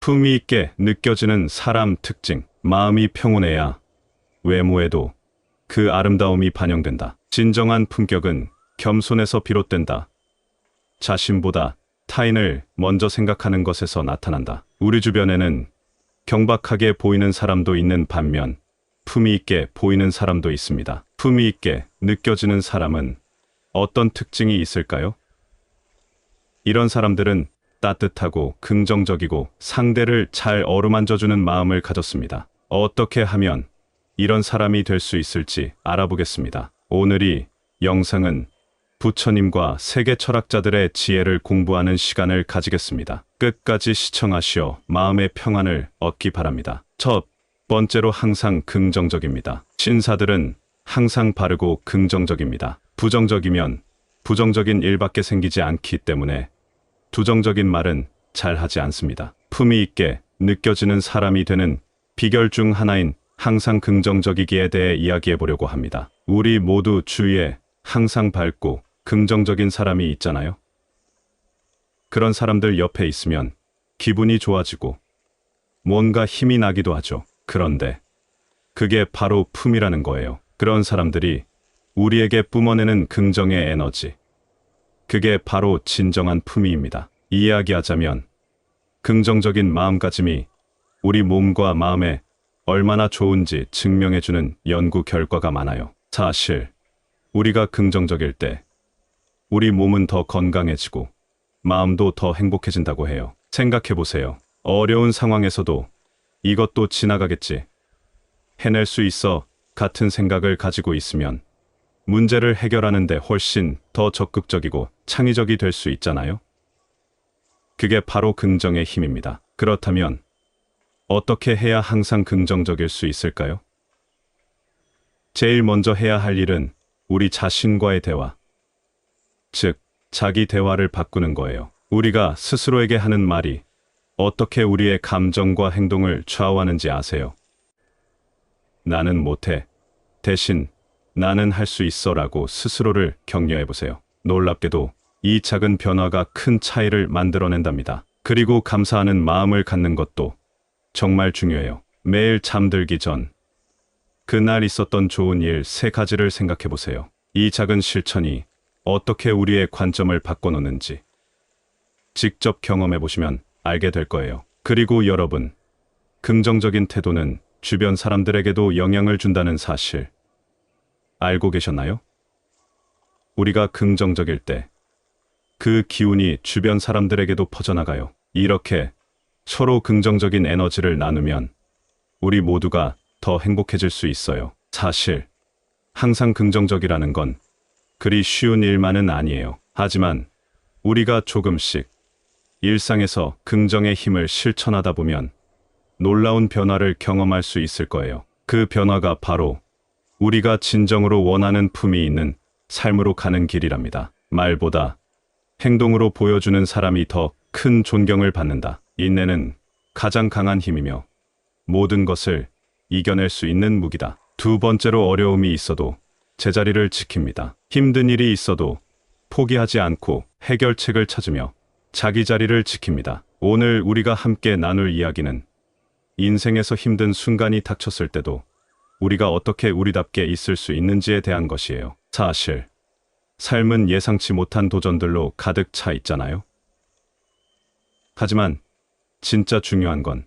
품위 있게 느껴지는 사람 특징. 마음이 평온해야 외모에도 그 아름다움이 반영된다. 진정한 품격은 겸손에서 비롯된다. 자신보다 타인을 먼저 생각하는 것에서 나타난다. 우리 주변에는 경박하게 보이는 사람도 있는 반면 품위 있게 보이는 사람도 있습니다. 품위 있게 느껴지는 사람은 어떤 특징이 있을까요? 이런 사람들은 따뜻하고 긍정적이고 상대를 잘 어루만져주는 마음을 가졌습니다. 어떻게 하면 이런 사람이 될 수 있을지 알아보겠습니다. 오늘 이 영상은 부처님과 세계 철학자들의 지혜를 공부하는 시간을 가지겠습니다. 끝까지 시청하시어 마음의 평안을 얻기 바랍니다. 첫 번째로 항상 긍정적입니다. 신사들은 항상 바르고 긍정적입니다. 부정적이면 부정적인 일밖에 생기지 않기 때문에 부정적인 말은 잘 하지 않습니다. 품위 있게 느껴지는 사람이 되는 비결 중 하나인 항상 긍정적이기에 대해 이야기해 보려고 합니다. 우리 모두 주위에 항상 밝고 긍정적인 사람이 있잖아요. 그런 사람들 옆에 있으면 기분이 좋아지고 뭔가 힘이 나기도 하죠. 그런데 그게 바로 품이라는 거예요. 그런 사람들이 우리에게 뿜어내는 긍정의 에너지. 그게 바로 진정한 품위입니다. 이야기하자면 긍정적인 마음가짐이 우리 몸과 마음에 얼마나 좋은지 증명해주는 연구 결과가 많아요. 사실 우리가 긍정적일 때 우리 몸은 더 건강해지고 마음도 더 행복해진다고 해요. 생각해보세요. 어려운 상황에서도 이것도 지나가겠지, 해낼 수 있어 같은 생각을 가지고 있으면 문제를 해결하는 데 훨씬 더 적극적이고 창의적이 될 수 있잖아요. 그게 바로 긍정의 힘입니다. 그렇다면 어떻게 해야 항상 긍정적일 수 있을까요? 제일 먼저 해야 할 일은 우리 자신과의 대화, 즉 자기 대화를 바꾸는 거예요. 우리가 스스로에게 하는 말이 어떻게 우리의 감정과 행동을 좌우하는지 아세요? 나는 못해. 대신 나는 할 수 있어 라고 스스로를 격려해보세요. 놀랍게도 이 작은 변화가 큰 차이를 만들어낸답니다. 그리고 감사하는 마음을 갖는 것도 정말 중요해요. 매일 잠들기 전 그날 있었던 좋은 일 3가지를 생각해보세요. 이 작은 실천이 어떻게 우리의 관점을 바꿔놓는지 직접 경험해보시면 알게 될 거예요. 그리고 여러분, 긍정적인 태도는 주변 사람들에게도 영향을 준다는 사실 알고 계셨나요? 우리가 긍정적일 때 그 기운이 주변 사람들에게도 퍼져나가요. 이렇게 서로 긍정적인 에너지를 나누면 우리 모두가 더 행복해질 수 있어요. 사실 항상 긍정적이라는 건 그리 쉬운 일만은 아니에요. 하지만 우리가 조금씩 일상에서 긍정의 힘을 실천하다 보면 놀라운 변화를 경험할 수 있을 거예요. 그 변화가 바로 우리가 진정으로 원하는 품이 있는 삶으로 가는 길이랍니다. 말보다 행동으로 보여주는 사람이 더 큰 존경을 받는다. 인내는 가장 강한 힘이며 모든 것을 이겨낼 수 있는 무기다. 두 번째로 어려움이 있어도 제자리를 지킵니다. 힘든 일이 있어도 포기하지 않고 해결책을 찾으며 자기 자리를 지킵니다. 오늘 우리가 함께 나눌 이야기는 인생에서 힘든 순간이 닥쳤을 때도 우리가 어떻게 우리답게 있을 수 있는지에 대한 것이에요. 사실 삶은 예상치 못한 도전들로 가득 차 있잖아요. 하지만 진짜 중요한 건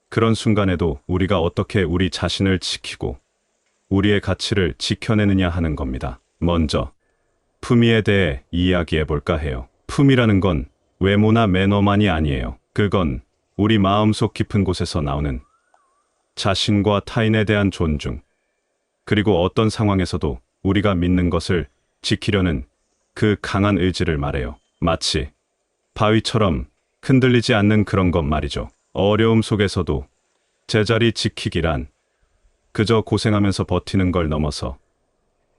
그런 순간에도 우리가 어떻게 우리 자신을 지키고 우리의 가치를 지켜내느냐 하는 겁니다. 먼저 품위에 대해 이야기해 볼까 해요. 품위라는 건 외모나 매너만이 아니에요. 그건 우리 마음속 깊은 곳에서 나오는 자신과 타인에 대한 존중, 그리고 어떤 상황에서도 우리가 믿는 것을 지키려는 그 강한 의지를 말해요. 마치 바위처럼 흔들리지 않는 그런 것 말이죠. 어려움 속에서도 제자리 지키기란 그저 고생하면서 버티는 걸 넘어서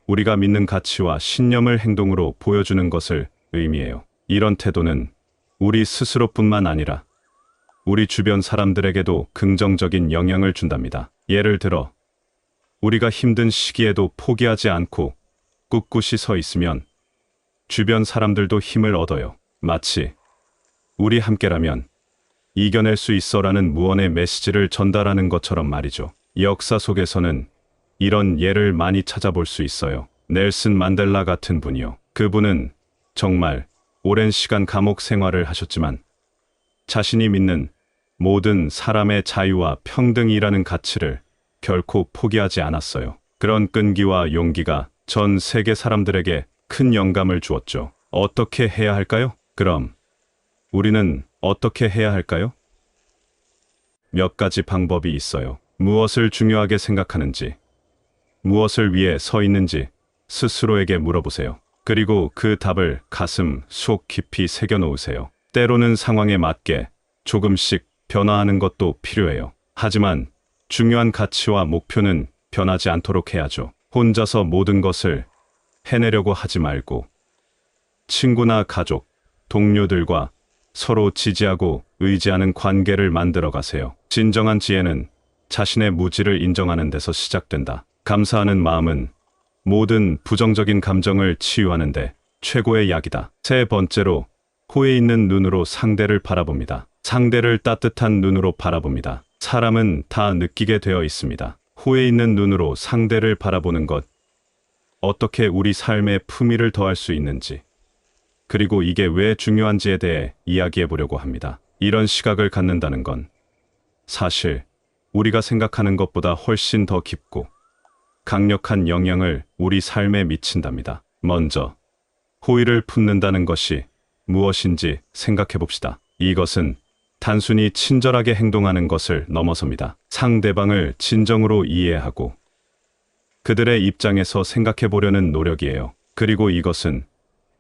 우리가 믿는 가치와 신념을 행동으로 보여주는 것을 의미해요. 이런 태도는 우리 스스로뿐만 아니라 우리 주변 사람들에게도 긍정적인 영향을 준답니다. 예를 들어 우리가 힘든 시기에도 포기하지 않고 꿋꿋이 서 있으면 주변 사람들도 힘을 얻어요. 마치 우리 함께라면 이겨낼 수 있어라는 무언의 메시지를 전달하는 것처럼 말이죠. 역사 속에서는 이런 예를 많이 찾아볼 수 있어요. 넬슨 만델라 같은 분이요. 그분은 정말 오랜 시간 감옥 생활을 하셨지만 자신이 믿는 모든 사람의 자유와 평등이라는 가치를 결코 포기하지 않았어요. 그런 끈기와 용기가 전 세계 사람들에게 큰 영감을 주었죠. 어떻게 해야 할까요? 그럼 우리는 어떻게 해야 할까요? 몇 가지 방법이 있어요. 무엇을 중요하게 생각하는지, 무엇을 위해 서 있는지 스스로에게 물어보세요. 그리고 그 답을 가슴 속 깊이 새겨 놓으세요. 때로는 상황에 맞게 조금씩 변화하는 것도 필요해요. 하지만 중요한 가치와 목표는 변하지 않도록 해야죠. 혼자서 모든 것을 해내려고 하지 말고 친구나 가족, 동료들과 서로 지지하고 의지하는 관계를 만들어 가세요. 진정한 지혜는 자신의 무지를 인정하는 데서 시작된다. 감사하는 마음은 모든 부정적인 감정을 치유하는데 최고의 약이다. 세 번째로, 호에 있는 눈으로 상대를 바라봅니다. 상대를 따뜻한 눈으로 바라봅니다. 사람은 다 느끼게 되어 있습니다. 호에 있는 눈으로 상대를 바라보는 것, 어떻게 우리 삶에 품위를 더할 수 있는지, 그리고 이게 왜 중요한지에 대해 이야기해 보려고 합니다. 이런 시각을 갖는다는 건 사실 우리가 생각하는 것보다 훨씬 더 깊고 강력한 영향을 우리 삶에 미친답니다. 먼저, 호의를 품는다는 것이 무엇인지 생각해 봅시다. 이것은 단순히 친절하게 행동하는 것을 넘어섭니다. 상대방을 진정으로 이해하고 그들의 입장에서 생각해 보려는 노력이에요. 그리고 이것은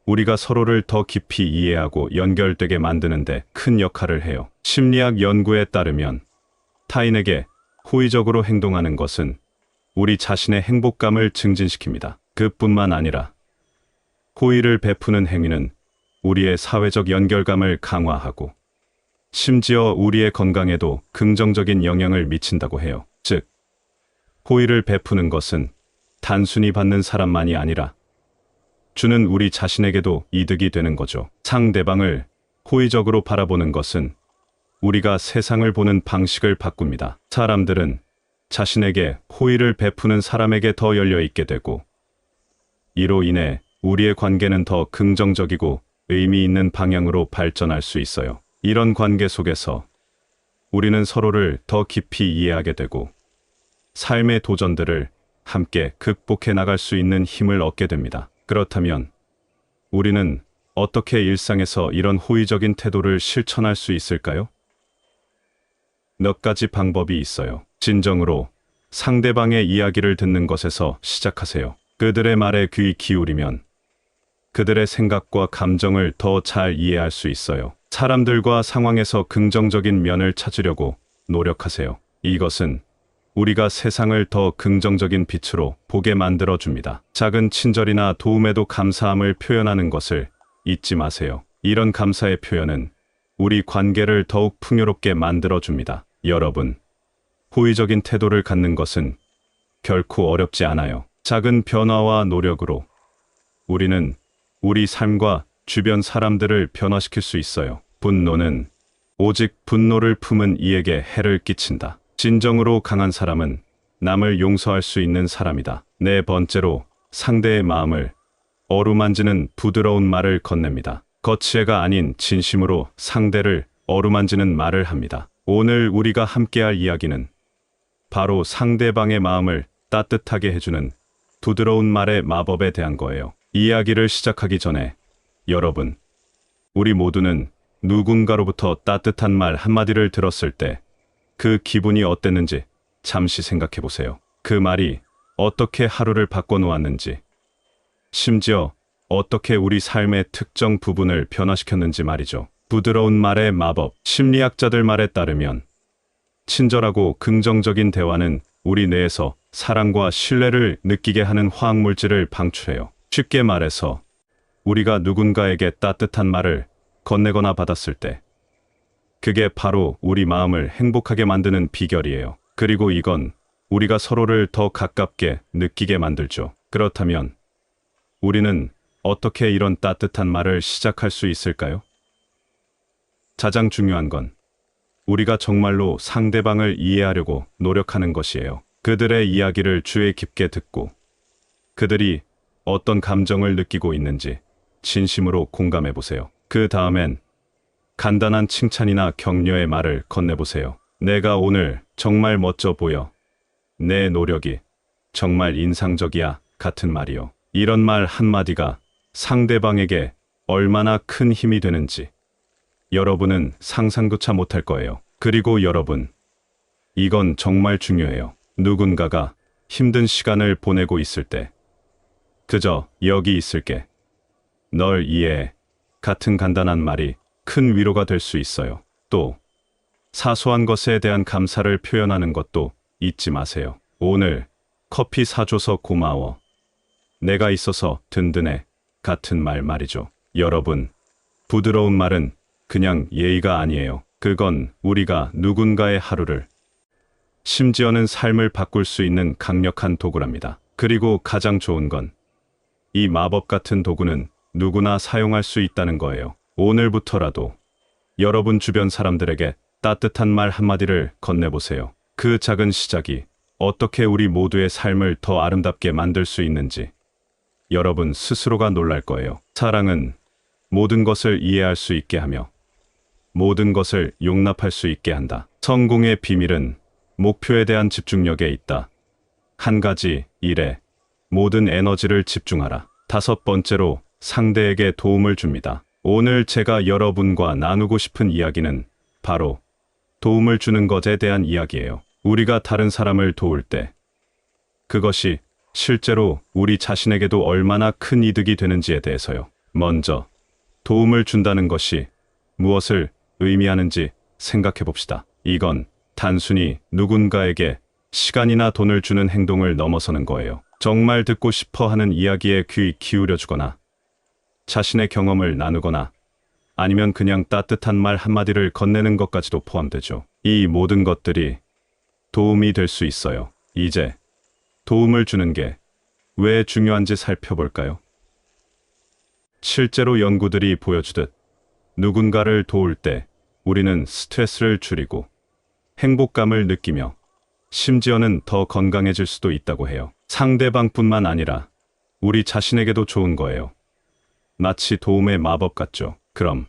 우리가 서로를 더 깊이 이해하고 연결되게 만드는데 큰 역할을 해요. 심리학 연구에 따르면 타인에게 호의적으로 행동하는 것은 우리 자신의 행복감을 증진시킵니다. 그뿐만 아니라 호의를 베푸는 행위는 우리의 사회적 연결감을 강화하고 심지어 우리의 건강에도 긍정적인 영향을 미친다고 해요. 즉, 호의를 베푸는 것은 단순히 받는 사람만이 아니라 주는 우리 자신에게도 이득이 되는 거죠. 상대방을 호의적으로 바라보는 것은 우리가 세상을 보는 방식을 바꿉니다. 사람들은 자신에게 호의를 베푸는 사람에게 더 열려 있게 되고, 이로 인해 우리의 관계는 더 긍정적이고 의미 있는 방향으로 발전할 수 있어요. 이런 관계 속에서 우리는 서로를 더 깊이 이해하게 되고 삶의 도전들을 함께 극복해 나갈 수 있는 힘을 얻게 됩니다. 그렇다면 우리는 어떻게 일상에서 이런 호의적인 태도를 실천할 수 있을까요? 몇 가지 방법이 있어요. 진정으로 상대방의 이야기를 듣는 것에서 시작하세요. 그들의 말에 귀 기울이면 그들의 생각과 감정을 더 잘 이해할 수 있어요. 사람들과 상황에서 긍정적인 면을 찾으려고 노력하세요. 이것은 우리가 세상을 더 긍정적인 빛으로 보게 만들어줍니다. 작은 친절이나 도움에도 감사함을 표현하는 것을 잊지 마세요. 이런 감사의 표현은 우리 관계를 더욱 풍요롭게 만들어줍니다. 여러분, 호의적인 태도를 갖는 것은 결코 어렵지 않아요. 작은 변화와 노력으로 우리는 우리 삶과 주변 사람들을 변화시킬 수 있어요. 분노는 오직 분노를 품은 이에게 해를 끼친다. 진정으로 강한 사람은 남을 용서할 수 있는 사람이다. 네 번째로, 상대의 마음을 어루만지는 부드러운 말을 건넵니다. 거치애가 아닌 진심으로 상대를 어루만지는 말을 합니다. 오늘 우리가 함께할 이야기는 바로 상대방의 마음을 따뜻하게 해주는 부드러운 말의 마법에 대한 거예요. 이야기를 시작하기 전에 여러분, 우리 모두는 누군가로부터 따뜻한 말 한마디를 들었을 때 그 기분이 어땠는지 잠시 생각해 보세요. 그 말이 어떻게 하루를 바꿔놓았는지, 심지어 어떻게 우리 삶의 특정 부분을 변화시켰는지 말이죠. 부드러운 말의 마법. 심리학자들 말에 따르면 친절하고 긍정적인 대화는 우리 뇌에서 사랑과 신뢰를 느끼게 하는 화학물질을 방출해요. 쉽게 말해서 우리가 누군가에게 따뜻한 말을 건네거나 받았을 때 그게 바로 우리 마음을 행복하게 만드는 비결이에요. 그리고 이건 우리가 서로를 더 가깝게 느끼게 만들죠. 그렇다면 우리는 어떻게 이런 따뜻한 말을 시작할 수 있을까요? 가장 중요한 건 우리가 정말로 상대방을 이해하려고 노력하는 것이에요. 그들의 이야기를 주의 깊게 듣고 그들이 어떤 감정을 느끼고 있는지 진심으로 공감해 보세요. 그 다음엔 간단한 칭찬이나 격려의 말을 건네보세요. 내가 오늘 정말 멋져 보여. 내 노력이 정말 인상적이야. 같은 말이요. 이런 말 한마디가 상대방에게 얼마나 큰 힘이 되는지 여러분은 상상조차 못할 거예요. 그리고 여러분, 이건 정말 중요해요. 누군가가 힘든 시간을 보내고 있을 때 그저 여기 있을게. 널 이해해. 같은 간단한 말이 큰 위로가 될 수 있어요. 또 사소한 것에 대한 감사를 표현하는 것도 잊지 마세요. 오늘 커피 사줘서 고마워. 내가 있어서 든든해. 같은 말이죠. 여러분, 부드러운 말은 그냥 예의가 아니에요. 그건 우리가 누군가의 하루를, 심지어는 삶을 바꿀 수 있는 강력한 도구랍니다. 그리고 가장 좋은 건 이 마법 같은 도구는 누구나 사용할 수 있다는 거예요. 오늘부터라도 여러분 주변 사람들에게 따뜻한 말 한마디를 건네보세요. 그 작은 시작이 어떻게 우리 모두의 삶을 더 아름답게 만들 수 있는지 여러분 스스로가 놀랄 거예요. 사랑은 모든 것을 이해할 수 있게 하며 모든 것을 용납할 수 있게 한다. 성공의 비밀은 목표에 대한 집중력에 있다. 한 가지 일에 모든 에너지를 집중하라. 5번째로 상대에게 도움을 줍니다. 오늘 제가 여러분과 나누고 싶은 이야기는 바로 도움을 주는 것에 대한 이야기예요. 우리가 다른 사람을 도울 때 그것이 실제로 우리 자신에게도 얼마나 큰 이득이 되는지에 대해서요. 먼저 도움을 준다는 것이 무엇을 의미하는지 생각해 봅시다. 이건 단순히 누군가에게 시간이나 돈을 주는 행동을 넘어서는 거예요. 정말 듣고 싶어 하는 이야기에 귀 기울여 주거나 자신의 경험을 나누거나 아니면 그냥 따뜻한 말 한마디를 건네는 것까지도 포함되죠. 이 모든 것들이 도움이 될 수 있어요. 이제 도움을 주는 게 왜 중요한지 살펴볼까요? 실제로 연구들이 보여주듯 누군가를 도울 때 우리는 스트레스를 줄이고 행복감을 느끼며 심지어는 더 건강해질 수도 있다고 해요. 상대방뿐만 아니라 우리 자신에게도 좋은 거예요. 마치 도움의 마법 같죠. 그럼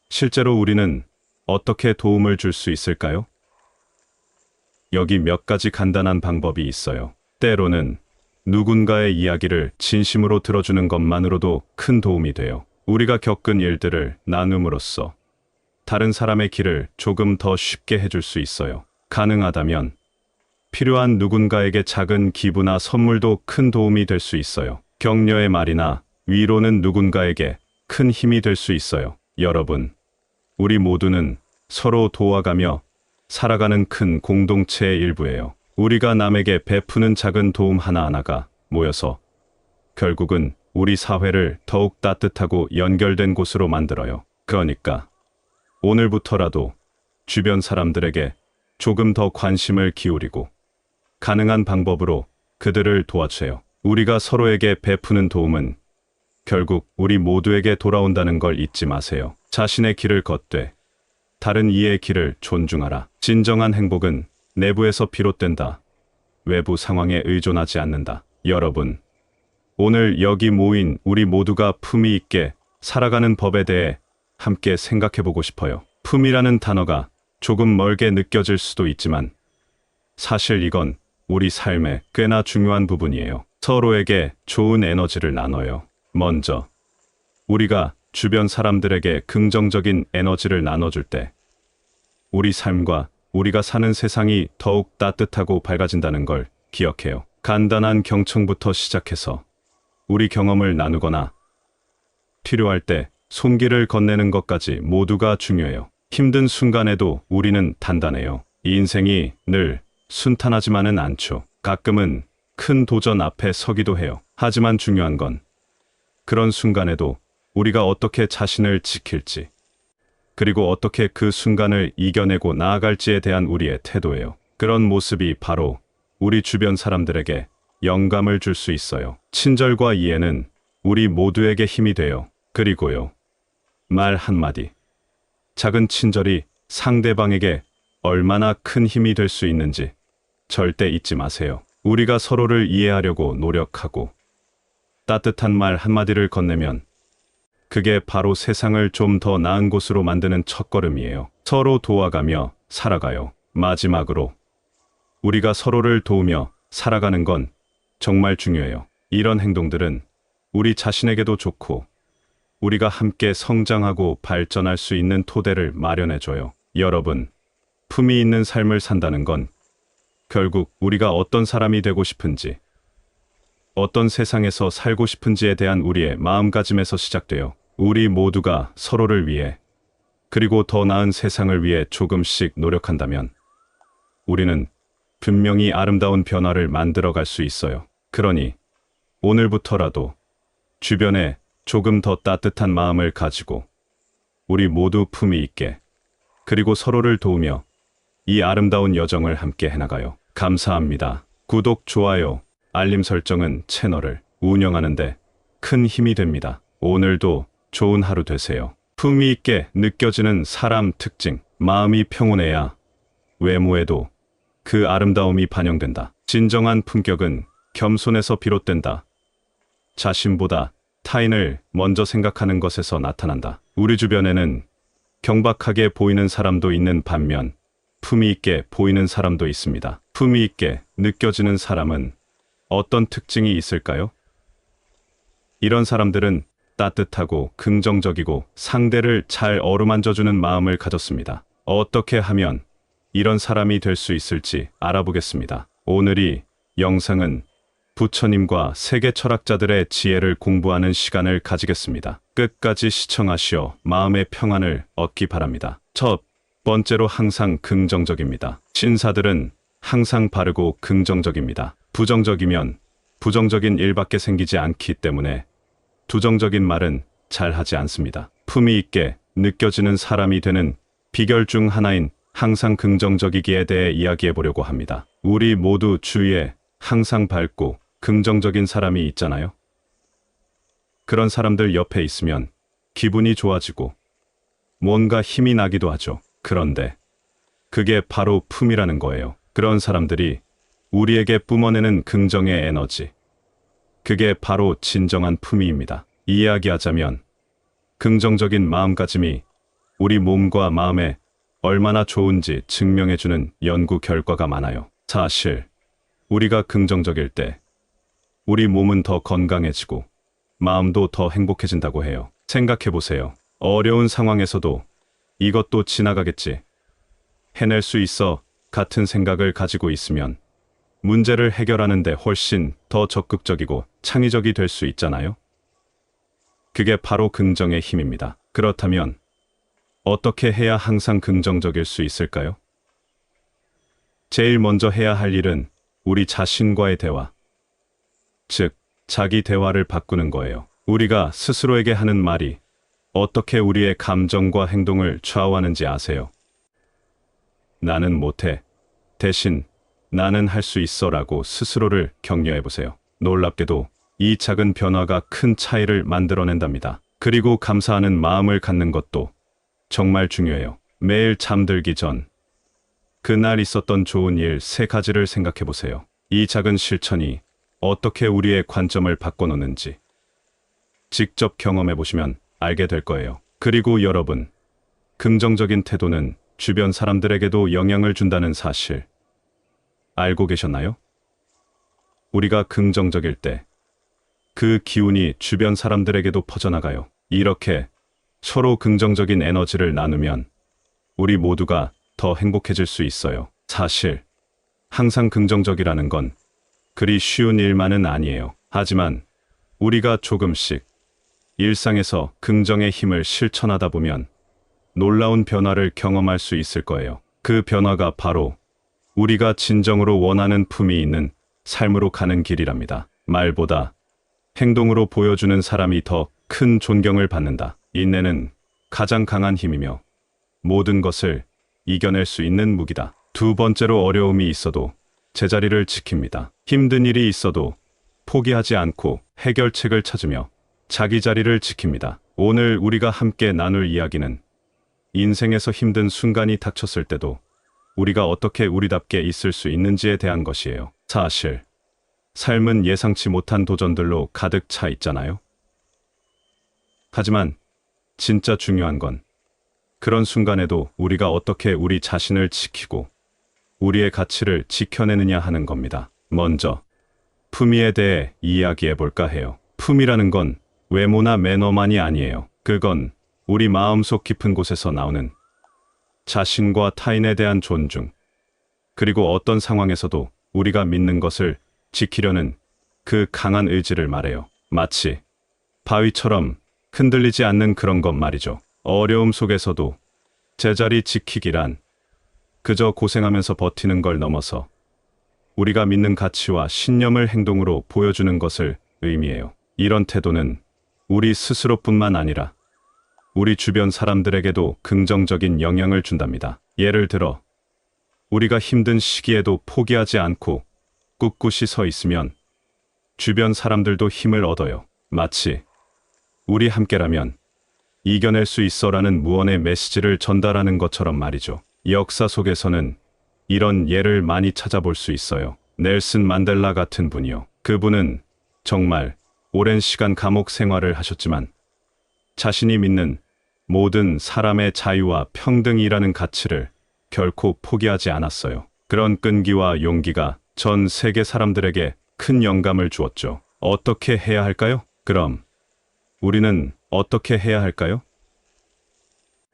실제로 우리는 어떻게 도움을 줄 수 있을까요? 여기 몇 가지 간단한 방법이 있어요. 때로는 누군가의 이야기를 진심으로 들어주는 것만으로도 큰 도움이 돼요. 우리가 겪은 일들을 나눔으로써 다른 사람의 길을 조금 더 쉽게 해줄 수 있어요. 가능하다면 필요한 누군가에게 작은 기부나 선물도 큰 도움이 될 수 있어요. 격려의 말이나 위로는 누군가에게 큰 힘이 될 수 있어요. 여러분, 우리 모두는 서로 도와가며 살아가는 큰 공동체의 일부예요. 우리가 남에게 베푸는 작은 도움 하나하나가 모여서 결국은 우리 사회를 더욱 따뜻하고 연결된 곳으로 만들어요. 그러니까 오늘부터라도 주변 사람들에게 조금 더 관심을 기울이고 가능한 방법으로 그들을 도와주세요. 우리가 서로에게 베푸는 도움은 결국 우리 모두에게 돌아온다는 걸 잊지 마세요. 자신의 길을 걷되 다른 이의 길을 존중하라. 진정한 행복은 내부에서 비롯된다. 외부 상황에 의존하지 않는다. 여러분, 오늘 여기 모인 우리 모두가 품위 있게 살아가는 법에 대해 함께 생각해보고 싶어요. 품이라는 단어가 조금 멀게 느껴질 수도 있지만 사실 이건 우리 삶의 꽤나 중요한 부분이에요. 서로에게 좋은 에너지를 나눠요. 먼저 우리가 주변 사람들에게 긍정적인 에너지를 나눠줄 때 우리 삶과 우리가 사는 세상이 더욱 따뜻하고 밝아진다는 걸 기억해요. 간단한 경청부터 시작해서 우리 경험을 나누거나 필요할 때 손길을 건네는 것까지 모두가 중요해요. 힘든 순간에도 우리는 단단해요. 이 인생이 늘 순탄하지만은 않죠. 가끔은 큰 도전 앞에 서기도 해요. 하지만 중요한 건 그런 순간에도 우리가 어떻게 자신을 지킬지 그리고 어떻게 그 순간을 이겨내고 나아갈지에 대한 우리의 태도예요. 그런 모습이 바로 우리 주변 사람들에게 영감을 줄 수 있어요. 친절과 이해는 우리 모두에게 힘이 돼요. 그리고요, 말 한마디, 작은 친절이 상대방에게 얼마나 큰 힘이 될 수 있는지 절대 잊지 마세요. 우리가 서로를 이해하려고 노력하고 따뜻한 말 한마디를 건네면 그게 바로 세상을 좀 더 나은 곳으로 만드는 첫걸음이에요. 서로 도와가며 살아가요. 마지막으로 우리가 서로를 도우며 살아가는 건 정말 중요해요. 이런 행동들은 우리 자신에게도 좋고 우리가 함께 성장하고 발전할 수 있는 토대를 마련해줘요. 여러분, 품위 있는 삶을 산다는 건 결국 우리가 어떤 사람이 되고 싶은지, 어떤 세상에서 살고 싶은지에 대한 우리의 마음가짐에서 시작돼요. 우리 모두가 서로를 위해, 그리고 더 나은 세상을 위해 조금씩 노력한다면 우리는 분명히 아름다운 변화를 만들어갈 수 있어요. 그러니 오늘부터라도 주변에 조금 더 따뜻한 마음을 가지고 우리 모두 품위 있게, 그리고 서로를 도우며 이 아름다운 여정을 함께 해나가요. 감사합니다. 구독, 좋아요, 알림 설정은 채널을 운영하는데 큰 힘이 됩니다. 오늘도 좋은 하루 되세요. 품위 있게 느껴지는 사람 특징. 마음이 평온해야 외모에도 그 아름다움이 반영된다. 진정한 품격은 겸손에서 비롯된다. 자신보다 타인을 먼저 생각하는 것에서 나타난다. 우리 주변에는 경박하게 보이는 사람도 있는 반면 품위 있게 보이는 사람도 있습니다. 품위 있게 느껴지는 사람은 어떤 특징이 있을까요? 이런 사람들은 따뜻하고 긍정적이고 상대를 잘 어루만져주는 마음을 가졌습니다. 어떻게 하면 이런 사람이 될 수 있을지 알아보겠습니다. 오늘 이 영상은 부처님과 세계 철학자들의 지혜를 공부하는 시간을 가지겠습니다. 끝까지 시청하시어 마음의 평안을 얻기 바랍니다. 첫 번째로, 항상 긍정적입니다. 신사들은 항상 바르고 긍정적입니다. 부정적이면 부정적인 일밖에 생기지 않기 때문에 부정적인 말은 잘 하지 않습니다. 품위 있게 느껴지는 사람이 되는 비결 중 하나인 항상 긍정적이기에 대해 이야기해 보려고 합니다. 우리 모두 주위에 항상 밝고 긍정적인 사람이 있잖아요. 그런 사람들 옆에 있으면 기분이 좋아지고 뭔가 힘이 나기도 하죠. 그런데 그게 바로 품이라는 거예요. 그런 사람들이 우리에게 뿜어내는 긍정의 에너지, 그게 바로 진정한 품위입니다. 이야기하자면 긍정적인 마음가짐이 우리 몸과 마음에 얼마나 좋은지 증명해주는 연구 결과가 많아요. 사실 우리가 긍정적일 때 우리 몸은 더 건강해지고 마음도 더 행복해진다고 해요. 생각해보세요. 어려운 상황에서도 이것도 지나가겠지, 해낼 수 있어 같은 생각을 가지고 있으면 문제를 해결하는 데 훨씬 더 적극적이고 창의적이 될 수 있잖아요. 그게 바로 긍정의 힘입니다. 그렇다면 어떻게 해야 항상 긍정적일 수 있을까요? 제일 먼저 해야 할 일은 우리 자신과의 대화, 즉 자기 대화를 바꾸는 거예요. 우리가 스스로에게 하는 말이 어떻게 우리의 감정과 행동을 좌우하는지 아세요? 나는 못해, 대신 나는 할 수 있어 라고 스스로를 격려해 보세요. 놀랍게도 이 작은 변화가 큰 차이를 만들어낸답니다. 그리고 감사하는 마음을 갖는 것도 정말 중요해요. 매일 잠들기 전 그날 있었던 좋은 일 3가지를 생각해 보세요. 이 작은 실천이 어떻게 우리의 관점을 바꿔놓는지 직접 경험해 보시면 알게 될 거예요. 그리고 여러분, 긍정적인 태도는 주변 사람들에게도 영향을 준다는 사실 알고 계셨나요? 우리가 긍정적일 때 그 기운이 주변 사람들에게도 퍼져나가요. 이렇게 서로 긍정적인 에너지를 나누면 우리 모두가 더 행복해질 수 있어요. 사실 항상 긍정적이라는 건 그리 쉬운 일만은 아니에요. 하지만 우리가 조금씩 일상에서 긍정의 힘을 실천하다 보면 놀라운 변화를 경험할 수 있을 거예요. 그 변화가 바로 우리가 진정으로 원하는 품이 있는 삶으로 가는 길이랍니다. 말보다 행동으로 보여주는 사람이 더 큰 존경을 받는다. 인내는 가장 강한 힘이며 모든 것을 이겨낼 수 있는 무기다. 두 번째로, 어려움이 있어도 제자리를 지킵니다. 힘든 일이 있어도 포기하지 않고 해결책을 찾으며 자기 자리를 지킵니다. 오늘 우리가 함께 나눌 이야기는 인생에서 힘든 순간이 닥쳤을 때도 우리가 어떻게 우리답게 있을 수 있는지에 대한 것이에요. 사실, 삶은 예상치 못한 도전들로 가득 차 있잖아요. 하지만 진짜 중요한 건 그런 순간에도 우리가 어떻게 우리 자신을 지키고 우리의 가치를 지켜내느냐 하는 겁니다. 먼저 품위에 대해 이야기해 볼까 해요. 품위라는 건 외모나 매너만이 아니에요. 그건 우리 마음속 깊은 곳에서 나오는 자신과 타인에 대한 존중, 그리고 어떤 상황에서도 우리가 믿는 것을 지키려는 그 강한 의지를 말해요. 마치 바위처럼 흔들리지 않는 그런 것 말이죠. 어려움 속에서도 제자리 지키기란 그저 고생하면서 버티는 걸 넘어서 우리가 믿는 가치와 신념을 행동으로 보여주는 것을 의미해요. 이런 태도는 우리 스스로뿐만 아니라 우리 주변 사람들에게도 긍정적인 영향을 준답니다. 예를 들어, 우리가 힘든 시기에도 포기하지 않고 꿋꿋이 서 있으면 주변 사람들도 힘을 얻어요. 마치 우리 함께라면 이겨낼 수 있어라는 무언의 메시지를 전달하는 것처럼 말이죠. 역사 속에서는 이런 예를 많이 찾아볼 수 있어요. 넬슨 만델라 같은 분이요. 그분은 정말 오랜 시간 감옥 생활을 하셨지만 자신이 믿는 모든 사람의 자유와 평등이라는 가치를 결코 포기하지 않았어요. 그런 끈기와 용기가 전 세계 사람들에게 큰 영감을 주었죠. 어떻게 해야 할까요? 그럼 우리는 어떻게 해야 할까요?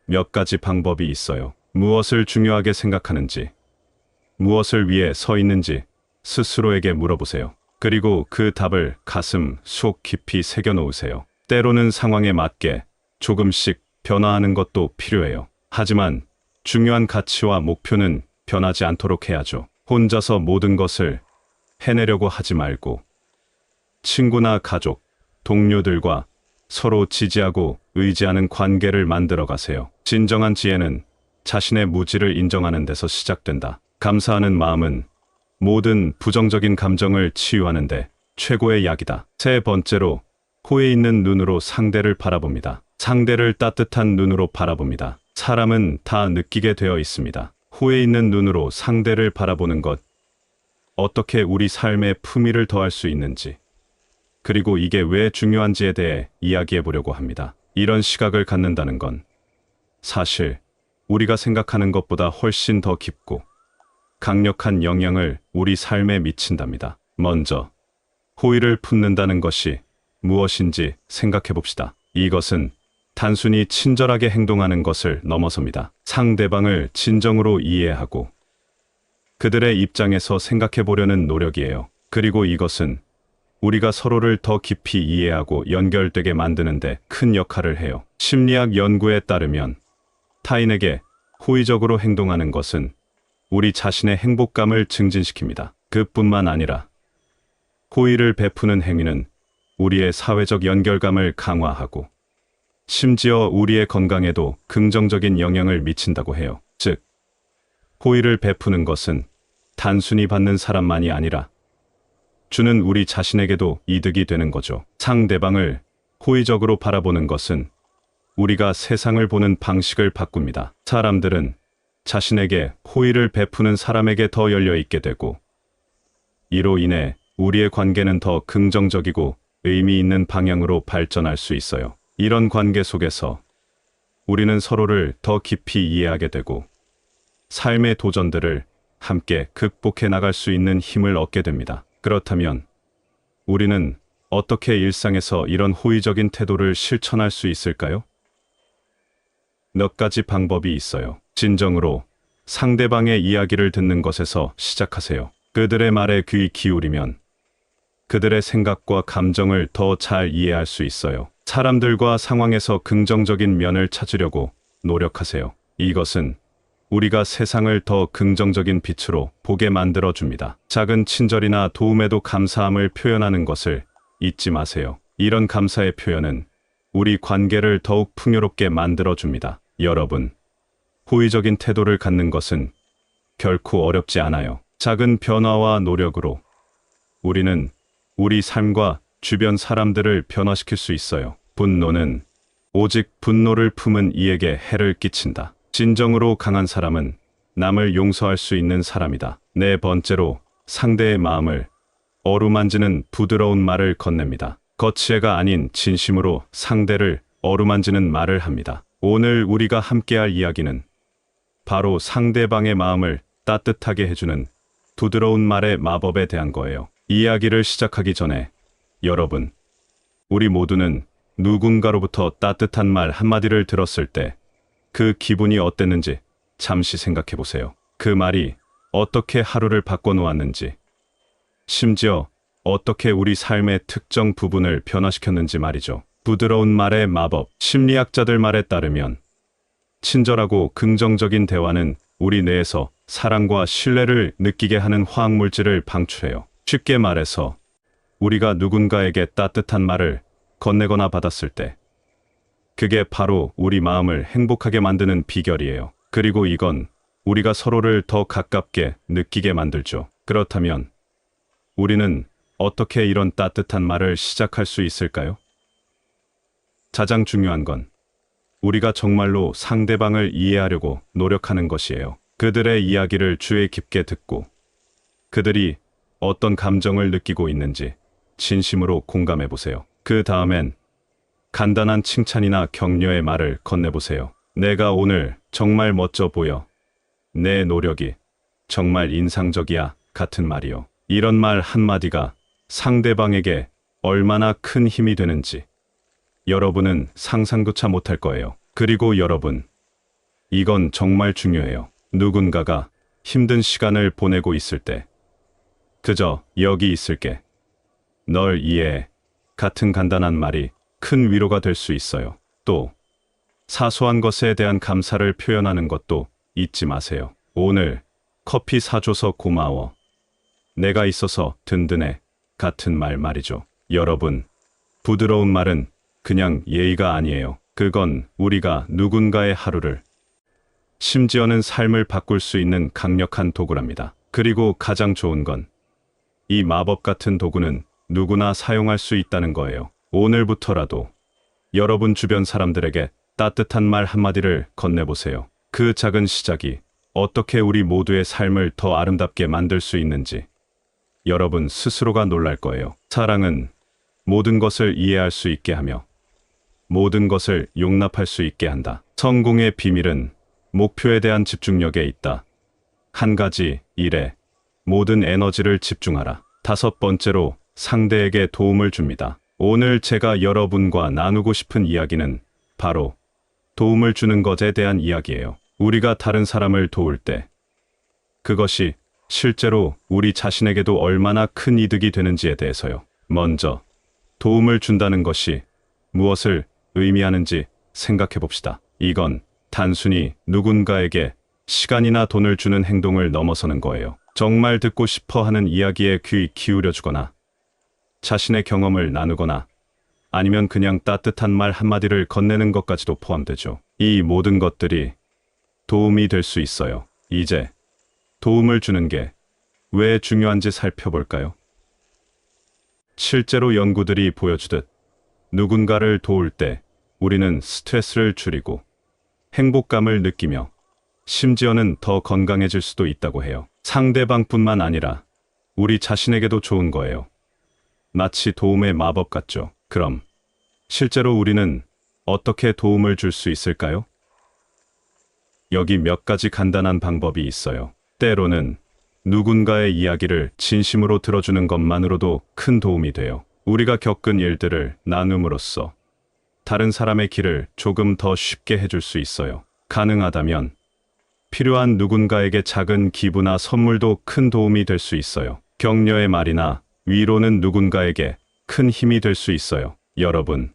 몇 가지 방법이 있어요. 무엇을 중요하게 생각하는지, 무엇을 위해 서 있는지 스스로에게 물어보세요. 그리고 그 답을 가슴 속 깊이 새겨 놓으세요. 때로는 상황에 맞게 조금씩 변화하는 것도 필요해요. 하지만 중요한 가치와 목표는 변하지 않도록 해야죠. 혼자서 모든 것을 해내려고 하지 말고 친구나 가족, 동료들과 서로 지지하고 의지하는 관계를 만들어 가세요. 진정한 지혜는 자신의 무지를 인정하는 데서 시작된다. 감사하는 마음은 모든 부정적인 감정을 치유하는데 최고의 약이다. 세 번째로, 호에 있는 눈으로 상대를 바라봅니다. 상대를 따뜻한 눈으로 바라봅니다. 사람은 다 느끼게 되어 있습니다. 호에 있는 눈으로 상대를 바라보는 것, 어떻게 우리 삶에 품위를 더할 수 있는지, 그리고 이게 왜 중요한지에 대해 이야기해 보려고 합니다. 이런 시각을 갖는다는 건 사실 우리가 생각하는 것보다 훨씬 더 깊고 강력한 영향을 우리 삶에 미친답니다. 먼저, 호의를 품는다는 것이 무엇인지 생각해 봅시다. 이것은 단순히 친절하게 행동하는 것을 넘어섭니다. 상대방을 진정으로 이해하고 그들의 입장에서 생각해 보려는 노력이에요. 그리고 이것은 우리가 서로를 더 깊이 이해하고 연결되게 만드는데 큰 역할을 해요. 심리학 연구에 따르면 타인에게 호의적으로 행동하는 것은 우리 자신의 행복감을 증진시킵니다. 그뿐만 아니라 호의를 베푸는 행위는 우리의 사회적 연결감을 강화하고 심지어 우리의 건강에도 긍정적인 영향을 미친다고 해요. 즉, 호의를 베푸는 것은 단순히 받는 사람만이 아니라 주는 우리 자신에게도 이득이 되는 거죠. 상대방을 호의적으로 바라보는 것은 우리가 세상을 보는 방식을 바꿉니다. 사람들은 자신에게 호의를 베푸는 사람에게 더 열려 있게 되고, 이로 인해 우리의 관계는 더 긍정적이고 의미 있는 방향으로 발전할 수 있어요. 이런 관계 속에서 우리는 서로를 더 깊이 이해하게 되고 삶의 도전들을 함께 극복해 나갈 수 있는 힘을 얻게 됩니다. 그렇다면 우리는 어떻게 일상에서 이런 호의적인 태도를 실천할 수 있을까요? 몇 가지 방법이 있어요. 진정으로 상대방의 이야기를 듣는 것에서 시작하세요. 그들의 말에 귀 기울이면 그들의 생각과 감정을 더 잘 이해할 수 있어요. 사람들과 상황에서 긍정적인 면을 찾으려고 노력하세요. 이것은 우리가 세상을 더 긍정적인 빛으로 보게 만들어 줍니다. 작은 친절이나 도움에도 감사함을 표현하는 것을 잊지 마세요. 이런 감사의 표현은 우리 관계를 더욱 풍요롭게 만들어 줍니다. 여러분, 호의적인 태도를 갖는 것은 결코 어렵지 않아요. 작은 변화와 노력으로 우리는 우리 삶과 주변 사람들을 변화시킬 수 있어요. 분노는 오직 분노를 품은 이에게 해를 끼친다. 진정으로 강한 사람은 남을 용서할 수 있는 사람이다. 네 번째로 상대의 마음을 어루만지는 부드러운 말을 건넵니다. 거치애가 아닌 진심으로 상대를 어루만지는 말을 합니다. 오늘 우리가 함께할 이야기는 바로 상대방의 마음을 따뜻하게 해주는 부드러운 말의 마법에 대한 거예요. 이야기를 시작하기 전에 여러분, 우리 모두는 누군가로부터 따뜻한 말 한마디를 들었을 때 그 기분이 어땠는지 잠시 생각해 보세요. 그 말이 어떻게 하루를 바꿔놓았는지, 심지어 어떻게 우리 삶의 특정 부분을 변화시켰는지 말이죠. 부드러운 말의 마법, 심리학자들 말에 따르면 친절하고 긍정적인 대화는 우리 뇌에서 사랑과 신뢰를 느끼게 하는 화학물질을 방출해요. 쉽게 말해서 우리가 누군가에게 따뜻한 말을 건네거나 받았을 때 그게 바로 우리 마음을 행복하게 만드는 비결이에요. 그리고 이건 우리가 서로를 더 가깝게 느끼게 만들죠. 그렇다면 우리는 어떻게 이런 따뜻한 말을 시작할 수 있을까요? 가장 중요한 건 우리가 정말로 상대방을 이해하려고 노력하는 것이에요. 그들의 이야기를 주의 깊게 듣고 그들이 어떤 감정을 느끼고 있는지 진심으로 공감해 보세요. 그 다음엔 간단한 칭찬이나 격려의 말을 건네보세요. 내가 오늘 정말 멋져 보여. 내 노력이 정말 인상적이야. 같은 말이요. 이런 말 한마디가 상대방에게 얼마나 큰 힘이 되는지 여러분은 상상조차 못할 거예요. 그리고 여러분, 이건 정말 중요해요. 누군가가 힘든 시간을 보내고 있을 때 그저 여기 있을게. 널 이해해. 같은 간단한 말이 큰 위로가 될 수 있어요. 또 사소한 것에 대한 감사를 표현하는 것도 잊지 마세요. 오늘 커피 사줘서 고마워. 내가 있어서 든든해. 같은 말 말이죠. 여러분, 부드러운 말은 그냥 예의가 아니에요. 그건 우리가 누군가의 하루를, 심지어는 삶을 바꿀 수 있는 강력한 도구랍니다. 그리고 가장 좋은 건 이 마법 같은 도구는 누구나 사용할 수 있다는 거예요. 오늘부터라도 여러분 주변 사람들에게 따뜻한 말 한마디를 건네보세요. 그 작은 시작이 어떻게 우리 모두의 삶을 더 아름답게 만들 수 있는지 여러분 스스로가 놀랄 거예요. 사랑은 모든 것을 이해할 수 있게 하며 모든 것을 용납할 수 있게 한다. 성공의 비밀은 목표에 대한 집중력에 있다. 한 가지 일에 모든 에너지를 집중하라. 다섯 번째로 상대에게 도움을 줍니다. 오늘 제가 여러분과 나누고 싶은 이야기는 바로 도움을 주는 것에 대한 이야기예요. 우리가 다른 사람을 도울 때 그것이 실제로 우리 자신에게도 얼마나 큰 이득이 되는지에 대해서요. 먼저 도움을 준다는 것이 무엇을 의미하는지 생각해 봅시다. 이건 단순히 누군가에게 시간이나 돈을 주는 행동을 넘어서는 거예요. 정말 듣고 싶어 하는 이야기에 귀 기울여 주거나 자신의 경험을 나누거나 아니면 그냥 따뜻한 말 한마디를 건네는 것까지도 포함되죠. 이 모든 것들이 도움이 될 수 있어요. 이제 도움을 주는 게 왜 중요한지 살펴볼까요? 실제로 연구들이 보여주듯 누군가를 도울 때 우리는 스트레스를 줄이고 행복감을 느끼며 심지어는 더 건강해질 수도 있다고 해요. 상대방뿐만 아니라 우리 자신에게도 좋은 거예요. 마치 도움의 마법 같죠. 그럼 실제로 우리는 어떻게 도움을 줄 수 있을까요? 여기 몇 가지 간단한 방법이 있어요. 때로는 누군가의 이야기를 진심으로 들어주는 것만으로도 큰 도움이 돼요. 우리가 겪은 일들을 나눔으로써 다른 사람의 길을 조금 더 쉽게 해줄 수 있어요. 가능하다면 필요한 누군가에게 작은 기부나 선물도 큰 도움이 될 수 있어요. 격려의 말이나 위로는 누군가에게 큰 힘이 될 수 있어요. 여러분,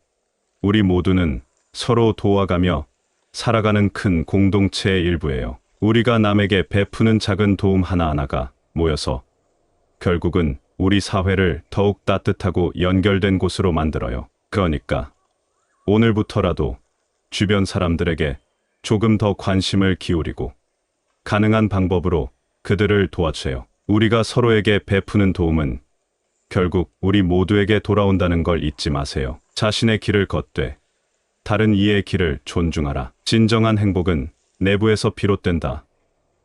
우리 모두는 서로 도와가며 살아가는 큰 공동체의 일부예요. 우리가 남에게 베푸는 작은 도움 하나하나가 모여서 결국은 우리 사회를 더욱 따뜻하고 연결된 곳으로 만들어요. 그러니까 오늘부터라도 주변 사람들에게 조금 더 관심을 기울이고 가능한 방법으로 그들을 도와주세요. 우리가 서로에게 베푸는 도움은 결국 우리 모두에게 돌아온다는 걸 잊지 마세요. 자신의 길을 걷되 다른 이의 길을 존중하라. 진정한 행복은 내부에서 비롯된다.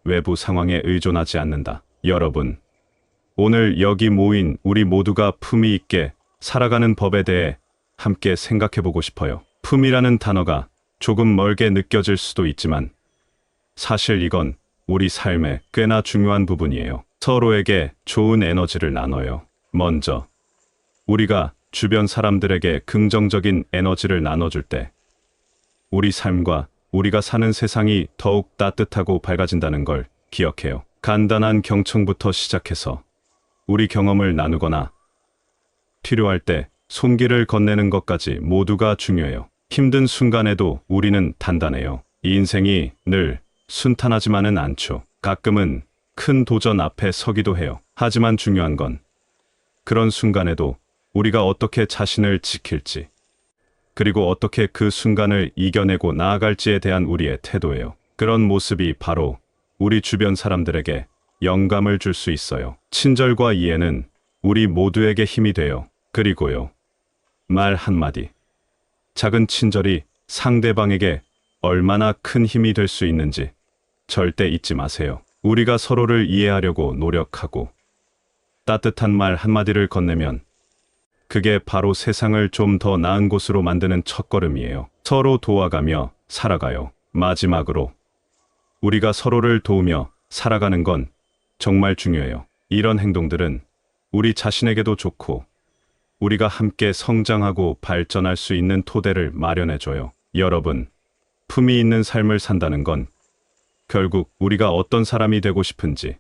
외부 상황에 의존하지 않는다. 여러분, 오늘 여기 모인 우리 모두가 품위 있게 살아가는 법에 대해 함께 생각해 보고 싶어요. 품이라는 단어가 조금 멀게 느껴질 수도 있지만 사실 이건 우리 삶의 꽤나 중요한 부분이에요. 서로에게 좋은 에너지를 나눠요. 먼저 우리가 주변 사람들에게 긍정적인 에너지를 나눠줄 때 우리 삶과 우리가 사는 세상이 더욱 따뜻하고 밝아진다는 걸 기억해요. 간단한 경청부터 시작해서 우리 경험을 나누거나 필요할 때 손길을 건네는 것까지 모두가 중요해요. 힘든 순간에도 우리는 단단해요. 이 인생이 늘 순탄하지만은 않죠. 가끔은 큰 도전 앞에 서기도 해요. 하지만 중요한 건 그런 순간에도 우리가 어떻게 자신을 지킬지, 그리고 어떻게 그 순간을 이겨내고 나아갈지에 대한 우리의 태도예요. 그런 모습이 바로 우리 주변 사람들에게 영감을 줄 수 있어요. 친절과 이해는 우리 모두에게 힘이 돼요. 그리고요, 말 한마디, 작은 친절이 상대방에게 얼마나 큰 힘이 될 수 있는지 절대 잊지 마세요. 우리가 서로를 이해하려고 노력하고 따뜻한 말 한마디를 건네면 그게 바로 세상을 좀 더 나은 곳으로 만드는 첫걸음이에요. 서로 도와가며 살아가요. 마지막으로 우리가 서로를 도우며 살아가는 건 정말 중요해요. 이런 행동들은 우리 자신에게도 좋고 우리가 함께 성장하고 발전할 수 있는 토대를 마련해줘요. 여러분, 품위 있는 삶을 산다는 건 결국 우리가 어떤 사람이 되고 싶은지,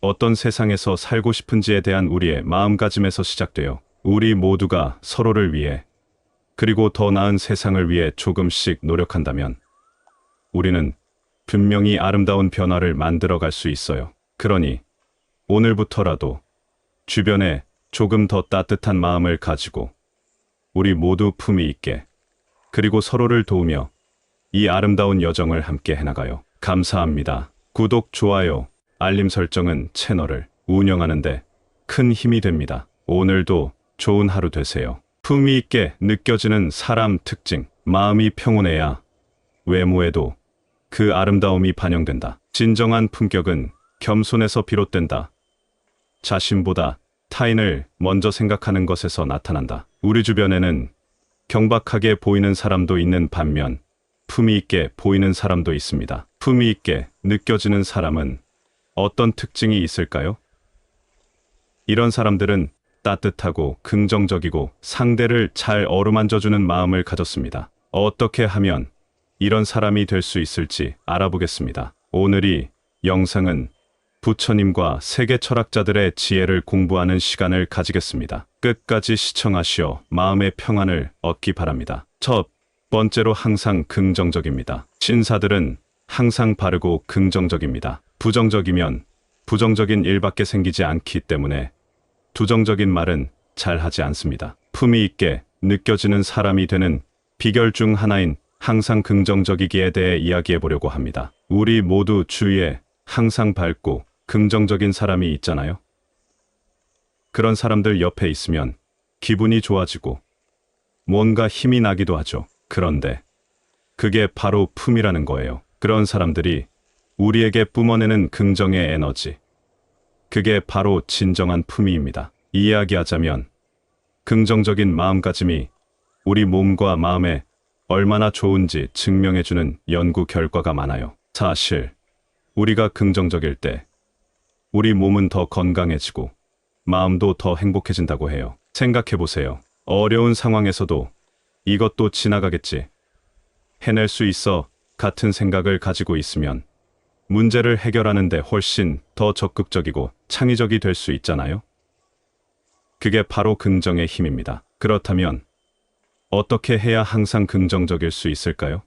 어떤 세상에서 살고 싶은지에 대한 우리의 마음가짐에서 시작돼요. 우리 모두가 서로를 위해, 그리고 더 나은 세상을 위해 조금씩 노력한다면 우리는 분명히 아름다운 변화를 만들어갈 수 있어요. 그러니 오늘부터라도 주변에 조금 더 따뜻한 마음을 가지고 우리 모두 품위 있게, 그리고 서로를 도우며 이 아름다운 여정을 함께 해나가요. 감사합니다. 구독, 좋아요, 알림 설정은 채널을 운영하는데 큰 힘이 됩니다. 오늘도 좋은 하루 되세요. 품위 있게 느껴지는 사람 특징. 마음이 평온해야 외모에도 그 아름다움이 반영된다. 진정한 품격은 겸손에서 비롯된다. 자신보다 타인을 먼저 생각하는 것에서 나타난다. 우리 주변에는 경박하게 보이는 사람도 있는 반면 품위 있게 보이는 사람도 있습니다. 품위 있게 느껴지는 사람은 어떤 특징이 있을까요? 이런 사람들은 따뜻하고 긍정적이고 상대를 잘 어루만져주는 마음을 가졌습니다. 어떻게 하면 이런 사람이 될 수 있을지 알아보겠습니다. 오늘 영상은 부처님과 세계 철학자들의 지혜를 공부하는 시간을 가지겠습니다. 끝까지 시청하시어 마음의 평안을 얻기 바랍니다. 첫 번째로, 항상 긍정적입니다. 신사들은 항상 바르고 긍정적입니다. 부정적이면 부정적인 일밖에 생기지 않기 때문에 부정적인 말은 잘 하지 않습니다. 품위 있게 느껴지는 사람이 되는 비결 중 하나인 항상 긍정적이기에 대해 이야기해 보려고 합니다. 우리 모두 주위에 항상 밝고 긍정적인 사람이 있잖아요. 그런 사람들 옆에 있으면 기분이 좋아지고 뭔가 힘이 나기도 하죠. 그런데 그게 바로 품이라는 거예요. 그런 사람들이 우리에게 뿜어내는 긍정의 에너지, 그게 바로 진정한 품위입니다. 이야기하자면 긍정적인 마음가짐이 우리 몸과 마음에 얼마나 좋은지 증명해주는 연구 결과가 많아요. 사실 우리가 긍정적일 때 우리 몸은 더 건강해지고 마음도 더 행복해진다고 해요. 생각해보세요. 어려운 상황에서도 이것도 지나가겠지, 해낼 수 있어 같은 생각을 가지고 있으면 문제를 해결하는데 훨씬 더 적극적이고 창의적이 될 수 있잖아요. 그게 바로 긍정의 힘입니다. 그렇다면 어떻게 해야 항상 긍정적일 수 있을까요?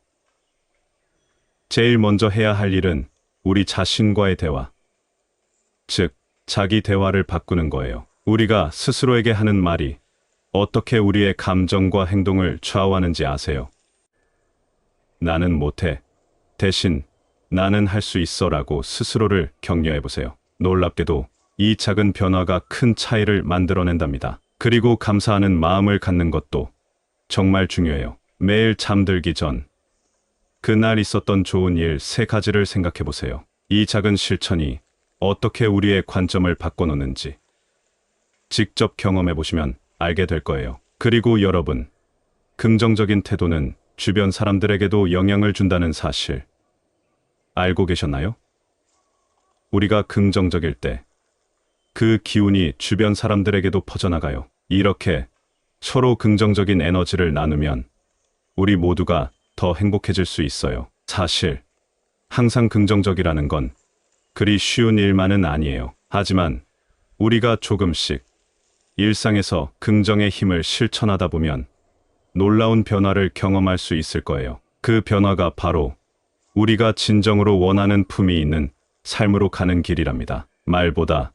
제일 먼저 해야 할 일은 우리 자신과의 대화, 즉 자기 대화를 바꾸는 거예요. 우리가 스스로에게 하는 말이 어떻게 우리의 감정과 행동을 좌우하는지 아세요? 나는 못해, 대신 나는 할 수 있어 라고 스스로를 격려해 보세요. 놀랍게도 이 작은 변화가 큰 차이를 만들어낸답니다. 그리고 감사하는 마음을 갖는 것도 정말 중요해요. 매일 잠들기 전 그날 있었던 좋은 일 3가지를 생각해 보세요. 이 작은 실천이 어떻게 우리의 관점을 바꿔놓는지 직접 경험해 보시면 알게 될 거예요. 그리고 여러분, 긍정적인 태도는 주변 사람들에게도 영향을 준다는 사실 알고 계셨나요? 우리가 긍정적일 때 그 기운이 주변 사람들에게도 퍼져나가요. 이렇게 서로 긍정적인 에너지를 나누면 우리 모두가 더 행복해질 수 있어요. 사실 항상 긍정적이라는 건 그리 쉬운 일만은 아니에요. 하지만 우리가 조금씩 일상에서 긍정의 힘을 실천하다 보면 놀라운 변화를 경험할 수 있을 거예요. 그 변화가 바로 우리가 진정으로 원하는 품이 있는 삶으로 가는 길이랍니다. 말보다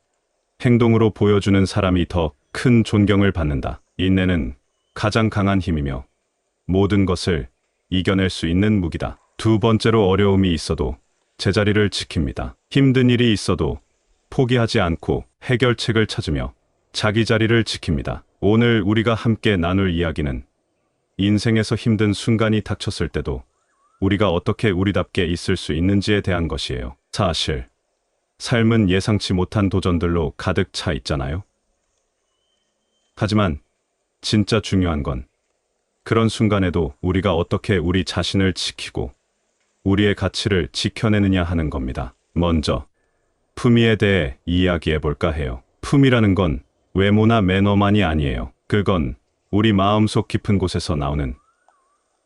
행동으로 보여주는 사람이 더 큰 존경을 받는다. 인내는 가장 강한 힘이며 모든 것을 이겨낼 수 있는 무기다. 두 번째로, 어려움이 있어도 제자리를 지킵니다. 힘든 일이 있어도 포기하지 않고 해결책을 찾으며 자기 자리를 지킵니다. 오늘 우리가 함께 나눌 이야기는 인생에서 힘든 순간이 닥쳤을 때도 우리가 어떻게 우리답게 있을 수 있는지에 대한 것이에요. 사실 삶은 예상치 못한 도전들로 가득 차 있잖아요. 하지만 진짜 중요한 건 그런 순간에도 우리가 어떻게 우리 자신을 지키고 우리의 가치를 지켜내느냐 하는 겁니다. 먼저 품위에 대해 이야기해 볼까 해요. 품위라는 건 외모나 매너만이 아니에요. 그건 우리 마음속 깊은 곳에서 나오는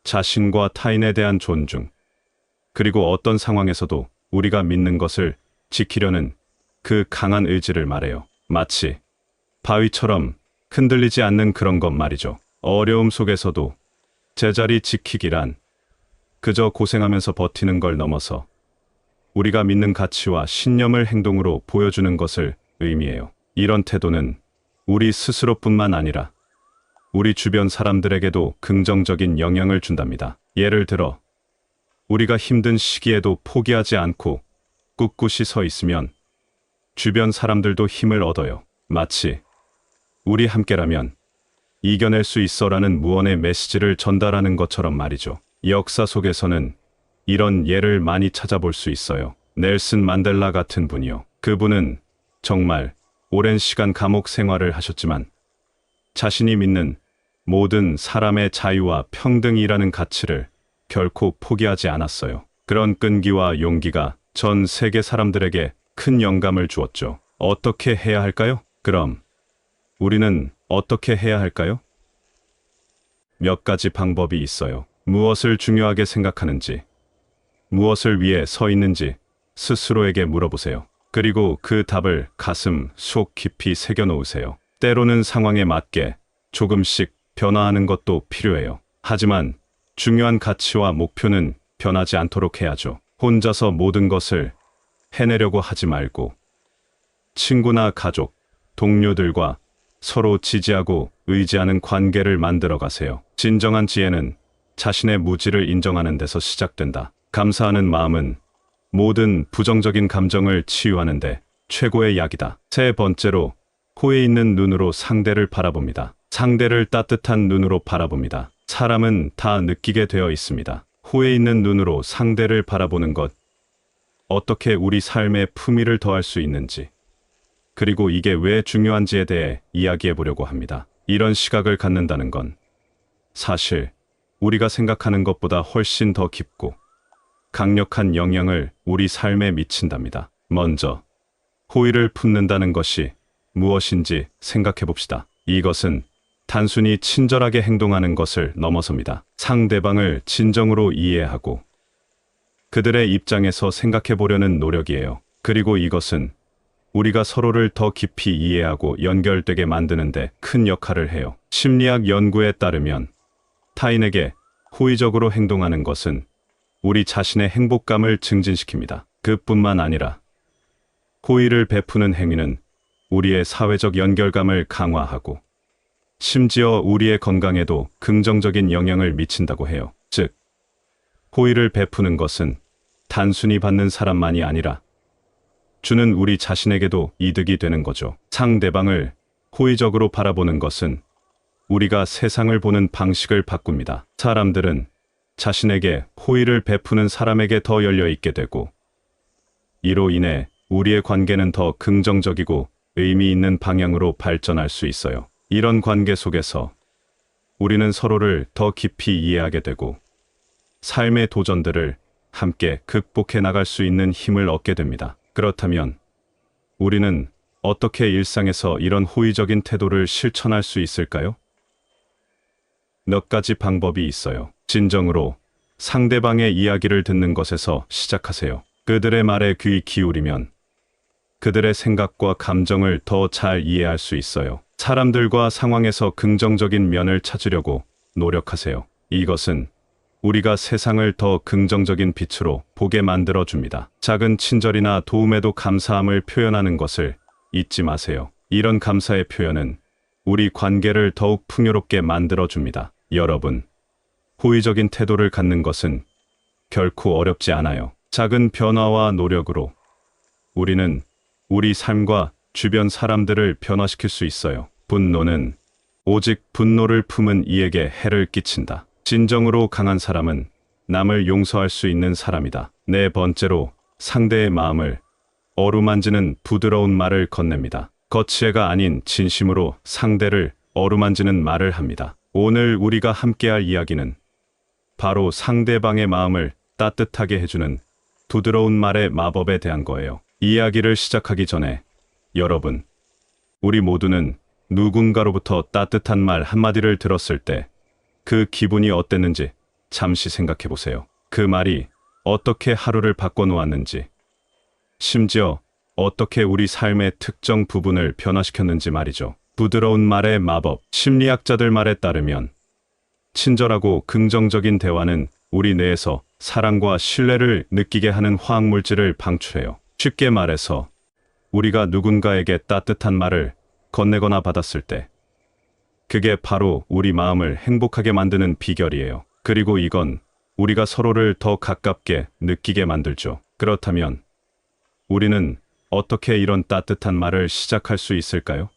자신과 타인에 대한 존중, 그리고 어떤 상황에서도 우리가 믿는 것을 지키려는 그 강한 의지를 말해요. 마치 바위처럼 흔들리지 않는 그런 것 말이죠. 어려움 속에서도 제자리 지키기란 그저 고생하면서 버티는 걸 넘어서 우리가 믿는 가치와 신념을 행동으로 보여주는 것을 의미해요. 이런 태도는 우리 스스로뿐만 아니라 우리 주변 사람들에게도 긍정적인 영향을 준답니다. 예를 들어 우리가 힘든 시기에도 포기하지 않고 꿋꿋이 서 있으면 주변 사람들도 힘을 얻어요. 마치 우리 함께라면 이겨낼 수 있어라는 무언의 메시지를 전달하는 것처럼 말이죠. 역사 속에서는 이런 예를 많이 찾아볼 수 있어요. 넬슨 만델라 같은 분이요. 그분은 정말 오랜 시간 감옥 생활을 하셨지만 자신이 믿는 모든 사람의 자유와 평등이라는 가치를 결코 포기하지 않았어요. 그런 끈기와 용기가 전 세계 사람들에게 큰 영감을 주었죠. 어떻게 해야 할까요? 그럼 우리는 어떻게 해야 할까요? 몇 가지 방법이 있어요. 무엇을 중요하게 생각하는지, 무엇을 위해 서 있는지 스스로에게 물어보세요. 그리고 그 답을 가슴 속 깊이 새겨놓으세요. 때로는 상황에 맞게 조금씩 변화하는 것도 필요해요. 하지만 중요한 가치와 목표는 변하지 않도록 해야죠. 혼자서 모든 것을 해내려고 하지 말고 친구나 가족, 동료들과 서로 지지하고 의지하는 관계를 만들어 가세요. 진정한 지혜는 자신의 무지를 인정하는 데서 시작된다. 감사하는 마음은 모든 부정적인 감정을 치유하는 데 최고의 약이다. 세 번째로, 호에 있는 눈으로 상대를 바라봅니다. 상대를 따뜻한 눈으로 바라봅니다. 사람은 다 느끼게 되어 있습니다. 호에 있는 눈으로 상대를 바라보는 것, 어떻게 우리 삶에 품위를 더할 수 있는지, 그리고 이게 왜 중요한지에 대해 이야기해 보려고 합니다. 이런 시각을 갖는다는 건 사실 우리가 생각하는 것보다 훨씬 더 깊고 강력한 영향을 우리 삶에 미친답니다. 먼저 호의를 품는다는 것이 무엇인지 생각해 봅시다. 이것은 단순히 친절하게 행동하는 것을 넘어섭니다. 상대방을 진정으로 이해하고 그들의 입장에서 생각해 보려는 노력이에요. 그리고 이것은 우리가 서로를 더 깊이 이해하고 연결되게 만드는데 큰 역할을 해요. 심리학 연구에 따르면 타인에게 호의적으로 행동하는 것은 우리 자신의 행복감을 증진시킵니다. 그뿐만 아니라 호의를 베푸는 행위는 우리의 사회적 연결감을 강화하고 심지어 우리의 건강에도 긍정적인 영향을 미친다고 해요. 즉, 호의를 베푸는 것은 단순히 받는 사람만이 아니라 주는 우리 자신에게도 이득이 되는 거죠. 상대방을 호의적으로 바라보는 것은 우리가 세상을 보는 방식을 바꿉니다. 사람들은 자신에게 호의를 베푸는 사람에게 더 열려 있게 되고 이로 인해 우리의 관계는 더 긍정적이고 의미 있는 방향으로 발전할 수 있어요. 이런 관계 속에서 우리는 서로를 더 깊이 이해하게 되고 삶의 도전들을 함께 극복해 나갈 수 있는 힘을 얻게 됩니다. 그렇다면 우리는 어떻게 일상에서 이런 호의적인 태도를 실천할 수 있을까요? 몇 가지 방법이 있어요. 진정으로 상대방의 이야기를 듣는 것에서 시작하세요. 그들의 말에 귀 기울이면 그들의 생각과 감정을 더 잘 이해할 수 있어요. 사람들과 상황에서 긍정적인 면을 찾으려고 노력하세요. 이것은 우리가 세상을 더 긍정적인 빛으로 보게 만들어 줍니다. 작은 친절이나 도움에도 감사함을 표현하는 것을 잊지 마세요. 이런 감사의 표현은 우리 관계를 더욱 풍요롭게 만들어 줍니다. 여러분, 호의적인 태도를 갖는 것은 결코 어렵지 않아요. 작은 변화와 노력으로 우리는 우리 삶과 주변 사람들을 변화시킬 수 있어요. 분노는 오직 분노를 품은 이에게 해를 끼친다. 진정으로 강한 사람은 남을 용서할 수 있는 사람이다. 네 번째로 상대의 마음을 어루만지는 부드러운 말을 건넵니다. 거치애가 아닌 진심으로 상대를 어루만지는 말을 합니다. 오늘 우리가 함께할 이야기는 바로 상대방의 마음을 따뜻하게 해주는 부드러운 말의 마법에 대한 거예요. 이야기를 시작하기 전에 여러분, 우리 모두는 누군가로부터 따뜻한 말 한마디를 들었을 때 그 기분이 어땠는지 잠시 생각해 보세요. 그 말이 어떻게 하루를 바꿔놓았는지, 심지어 어떻게 우리 삶의 특정 부분을 변화시켰는지 말이죠. 부드러운 말의 마법, 심리학자들 말에 따르면 친절하고 긍정적인 대화는 우리 뇌에서 사랑과 신뢰를 느끼게 하는 화학물질을 방출해요. 쉽게 말해서 우리가 누군가에게 따뜻한 말을 건네거나 받았을 때 그게 바로 우리 마음을 행복하게 만드는 비결이에요. 그리고 이건 우리가 서로를 더 가깝게 느끼게 만들죠. 그렇다면 우리는 어떻게 이런 따뜻한 말을 시작할 수 있을까요?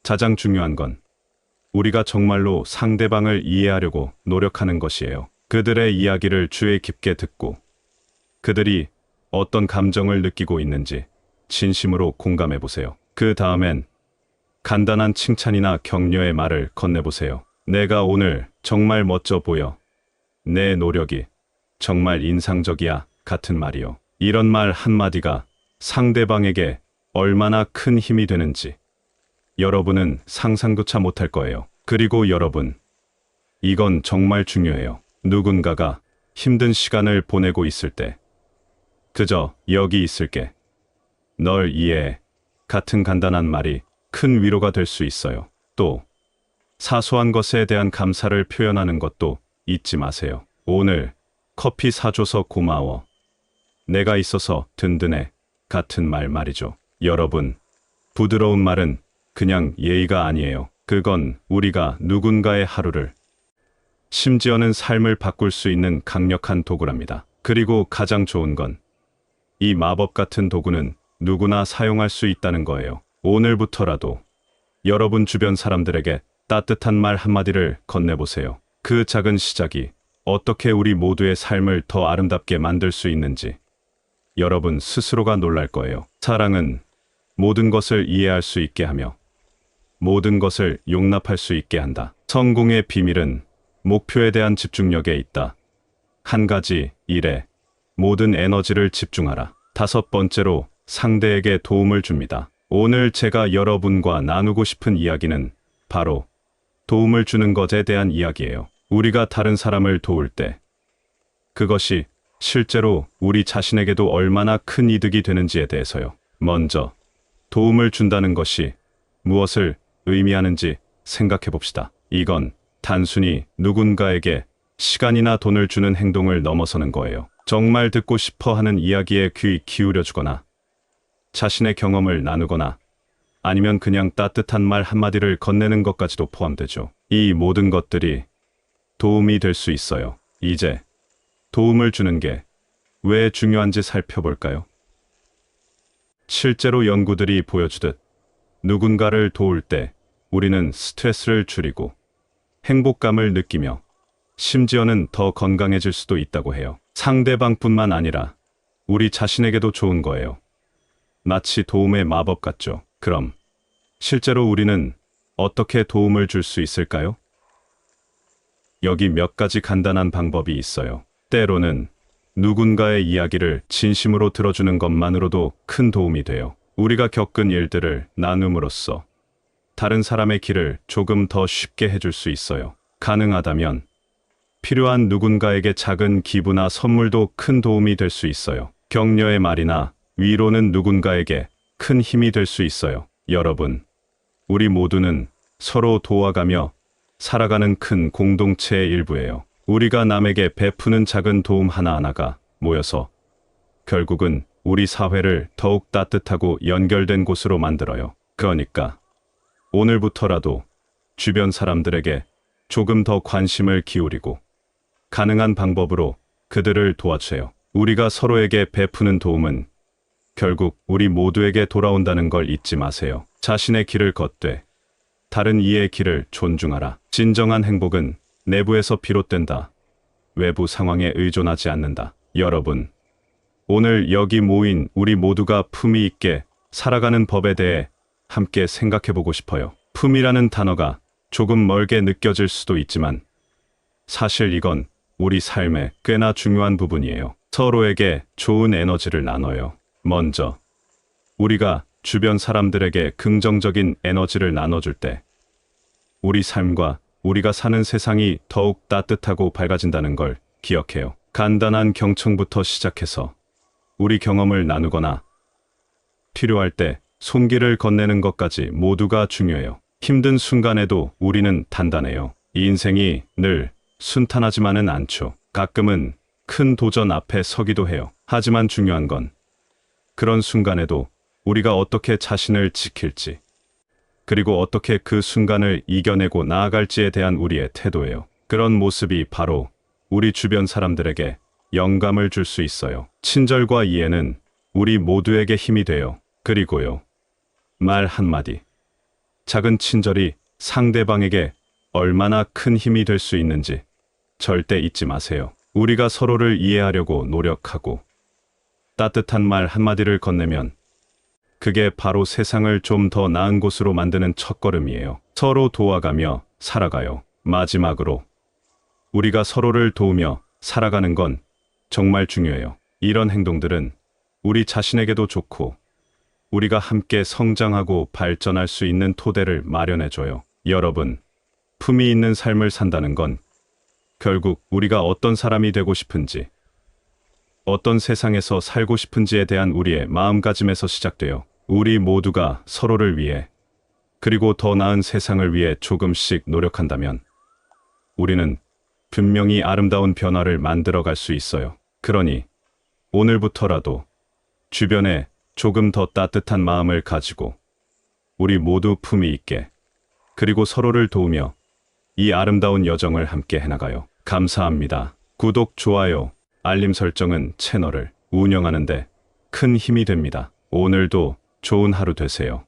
가장 중요한 건 우리가 정말로 상대방을 이해하려고 노력하는 것이에요. 그들의 이야기를 주의 깊게 듣고 그들이 어떤 감정을 느끼고 있는지 진심으로 공감해 보세요. 그 다음엔 간단한 칭찬이나 격려의 말을 건네보세요. 내가 오늘 정말 멋져 보여. 내 노력이 정말 인상적이야. 같은 말이요. 이런 말 한마디가 상대방에게 얼마나 큰 힘이 되는지 여러분은 상상조차 못할 거예요. 그리고 여러분, 이건 정말 중요해요. 누군가가 힘든 시간을 보내고 있을 때 그저 여기 있을게. 널 이해해. 같은 간단한 말이 큰 위로가 될 수 있어요. 또 사소한 것에 대한 감사를 표현하는 것도 잊지 마세요. 오늘 커피 사줘서 고마워. 내가 있어서 든든해. 같은 말이죠. 여러분, 부드러운 말은 그냥 예의가 아니에요. 그건 우리가 누군가의 하루를, 심지어는 삶을 바꿀 수 있는 강력한 도구랍니다. 그리고 가장 좋은 건 이 마법 같은 도구는 누구나 사용할 수 있다는 거예요. 오늘부터라도 여러분 주변 사람들에게 따뜻한 말 한마디를 건네보세요. 그 작은 시작이 어떻게 우리 모두의 삶을 더 아름답게 만들 수 있는지 여러분 스스로가 놀랄 거예요. 사랑은 모든 것을 이해할 수 있게 하며 모든 것을 용납할 수 있게 한다. 성공의 비밀은 목표에 대한 집중력에 있다. 한 가지 일에 모든 에너지를 집중하라. 다섯 번째로 상대에게 도움을 줍니다. 오늘 제가 여러분과 나누고 싶은 이야기는 바로 도움을 주는 것에 대한 이야기예요. 우리가 다른 사람을 도울 때 그것이 실제로 우리 자신에게도 얼마나 큰 이득이 되는지에 대해서요. 먼저 도움을 준다는 것이 무엇을 의미하는지 생각해 봅시다. 이건 단순히 누군가에게 시간이나 돈을 주는 행동을 넘어서는 거예요. 정말 듣고 싶어 하는 이야기에 귀 기울여 주거나 자신의 경험을 나누거나 아니면 그냥 따뜻한 말 한마디를 건네는 것까지도 포함되죠. 이 모든 것들이 도움이 될 수 있어요. 이제 도움을 주는 게 왜 중요한지 살펴볼까요? 실제로 연구들이 보여주듯 누군가를 도울 때 우리는 스트레스를 줄이고 행복감을 느끼며 심지어는 더 건강해질 수도 있다고 해요. 상대방뿐만 아니라 우리 자신에게도 좋은 거예요. 마치 도움의 마법 같죠. 그럼 실제로 우리는 어떻게 도움을 줄 수 있을까요? 여기 몇 가지 간단한 방법이 있어요. 때로는 누군가의 이야기를 진심으로 들어주는 것만으로도 큰 도움이 돼요. 우리가 겪은 일들을 나눔으로써 다른 사람의 길을 조금 더 쉽게 해줄 수 있어요. 가능하다면 필요한 누군가에게 작은 기부나 선물도 큰 도움이 될 수 있어요. 격려의 말이나 위로는 누군가에게 큰 힘이 될 수 있어요. 여러분, 우리 모두는 서로 도와가며 살아가는 큰 공동체의 일부예요. 우리가 남에게 베푸는 작은 도움 하나하나가 모여서 결국은 우리 사회를 더욱 따뜻하고 연결된 곳으로 만들어요. 그러니까 오늘부터라도 주변 사람들에게 조금 더 관심을 기울이고 가능한 방법으로 그들을 도와주세요. 우리가 서로에게 베푸는 도움은 결국 우리 모두에게 돌아온다는 걸 잊지 마세요. 자신의 길을 걷되 다른 이의 길을 존중하라. 진정한 행복은 내부에서 비롯된다. 외부 상황에 의존하지 않는다. 여러분, 오늘 여기 모인 우리 모두가 품위 있게 살아가는 법에 대해 함께 생각해 보고 싶어요. 품이라는 단어가 조금 멀게 느껴질 수도 있지만 사실 이건 우리 삶의 꽤나 중요한 부분이에요. 서로에게 좋은 에너지를 나눠요. 먼저 우리가 주변 사람들에게 긍정적인 에너지를 나눠줄 때 우리 삶과 우리가 사는 세상이 더욱 따뜻하고 밝아진다는 걸 기억해요. 간단한 경청부터 시작해서 우리 경험을 나누거나 필요할 때 손길을 건네는 것까지 모두가 중요해요. 힘든 순간에도 우리는 단단해요. 이 인생이 늘 순탄하지만은 않죠. 가끔은 큰 도전 앞에 서기도 해요. 하지만 중요한 건 그런 순간에도 우리가 어떻게 자신을 지킬지, 그리고 어떻게 그 순간을 이겨내고 나아갈지에 대한 우리의 태도예요. 그런 모습이 바로 우리 주변 사람들에게 영감을 줄 수 있어요. 친절과 이해는 우리 모두에게 힘이 돼요. 그리고요, 말 한마디, 작은 친절이 상대방에게 얼마나 큰 힘이 될 수 있는지 절대 잊지 마세요. 우리가 서로를 이해하려고 노력하고 따뜻한 말 한마디를 건네면 그게 바로 세상을 좀 더 나은 곳으로 만드는 첫걸음이에요. 서로 도와가며 살아가요. 마지막으로 우리가 서로를 도우며 살아가는 건 정말 중요해요. 이런 행동들은 우리 자신에게도 좋고 우리가 함께 성장하고 발전할 수 있는 토대를 마련해줘요. 여러분, 품위 있는 삶을 산다는 건 결국 우리가 어떤 사람이 되고 싶은지, 어떤 세상에서 살고 싶은지에 대한 우리의 마음가짐에서 시작돼요. 우리 모두가 서로를 위해, 그리고 더 나은 세상을 위해 조금씩 노력한다면 우리는 분명히 아름다운 변화를 만들어갈 수 있어요. 그러니 오늘부터라도 주변에 조금 더 따뜻한 마음을 가지고 우리 모두 품위 있게, 그리고 서로를 도우며 이 아름다운 여정을 함께 해나가요. 감사합니다. 구독, 좋아요, 알림 설정은 채널을 운영하는데 큰 힘이 됩니다. 오늘도 좋은 하루 되세요.